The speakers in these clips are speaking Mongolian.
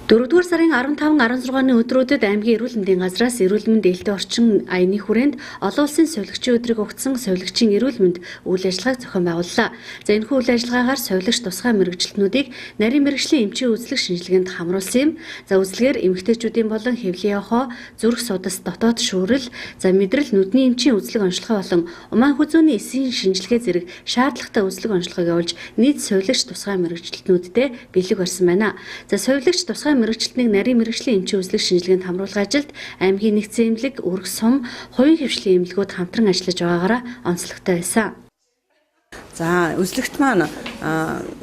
Дөрөвдүгээр сарын 15-16-ны өдрүүдэд аймгийн эрүүл мэндийн газраас эрүүл мэнд ээлтэй орчин аяны хүрээнд олон улсын сувилагчийн өдрийг угтсан сувилагчийн эрүүл мэнд үйл ажиллагааг зохион байгууллаа. За энэхүү үйл ажиллагаагаар сувилагч тусгай мэрэгчлэтнүүдийг нарийн мэрэгжлийн эмчийн үзлэг шинжилгээнд хамруулсан юм. За үзлэгээр эмэгтэйчүүдийн болон хэвлэлийн хоо, зүрх судас, дотоод шүүрэл, за мэдрэл нүдний эмчийн үзлэг онцлогоо болон умаан хүзүүний эсийн шинжилгээ зэрэг шаардлагатай үзлэг онцлогыг явуулж нийт сувилагч тусгай мэрэгчлэтнүүдтэй бэлэг барьсан байна. За сувилагч тусгай мэрэгчлэтнийг нарийн мэрэгжлийн эмчийн үзлэг шинжилгээнд хамруулах ажилд аймгийн нэгдсэн эмнэлэг, үрг сум, хувийн хвшлийн эмнэлгүүд хамтран ажиллаж байгаагаараа онцлогтой байсан. За үзлэгт маань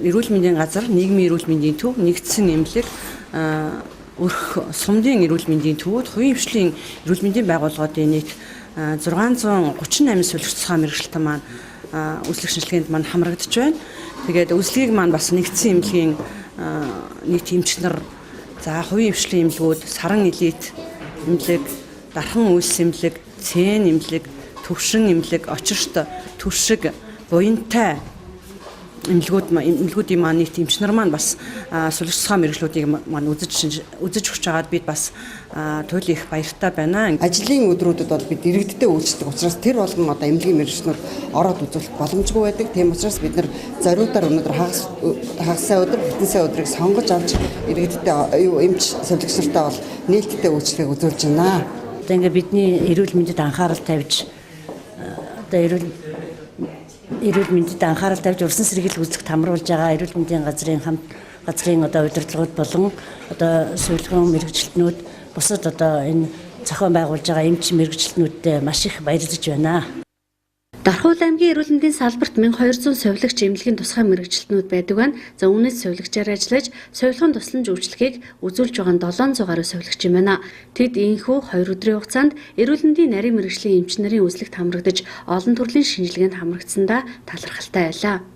эрүүл мэндийн газар, нийгмийн эрүүл мэндийн төв, нэгдсэн эмнэлэг, өрх сумдын эрүүл мэндийн төвүүд, хувийн хвшлийн эрүүл мэндийн байгууллагуудын нийт 638 сувилагч тусгай мэрэгчлэлтэн маань үзлэг шинжилгээнд маань хамрагдаж байна. Тэгээд үзлэгийг маань бас нэгдсэн эмнэлгийн нийт эмч нар, за хувийн хвшлийн эмнэлгүүд, саран элит эмнэлэг, дархан үйлс эмнэлэг, цэн эмнэлэг, төвшин эмнэлэг, очирт, түшиг, буянтай эмнэлгүүдийн маань нийт эмч нар маань бас сувилагч тусгай мэрэгчлүүдийг маань үзэж өгч байгаад бид бас туйлын их баяртай байна. Ажлын өдрүүдэд бол бид иргэдтэй үйлчлдэг учраас тэр болгон одоо эмнэлгийн мэрэгчлүүд ороод үзүүлэх боломжгүй байдаг. Тийм учраас бид нар зориудаар өнөөдөр хагасаа өдөр, битэн сая өдрийг сонгож авч иргэдтэй эмч сувилагч нартай бол нээлттэй үйлчлэгийг үзүүлж байна. Одоо ингээд бидний эрүүл мэндэд анхаарал тавьж урьдчилан сэргийлэх үзлэгт хамруулж байгаа эрүүл мэндийн газрын одоо удирдлагууд болон одоо сувилгын мэрэгчлэтнүүд бусад одоо энэ зохион байгуулж байгаа эмч мэрэгчлэтнүүдтэй маш их баярлаж байна. Дархуул аймгийн эрүүл мэндийн салбарт 1200 сувилагч эмнэлгийн тусгай мэрэгчлэтнүүд байдаг байна. За үүнээс сувилагчаар ажиллаж, сувилгын тусламж үйлчлэгийг үзүүлж байгаа 700 гаруй сувилагч юм байна. Тэд ийхүү 2 өдрийн хугацаанд эрүүл мэндийн нарийн мэрэгжлийн эмч нарын үзлэгт хамрагдаж, олон төрлийн шинжилгээнд хамрагдсандаа талархалтай байлаа.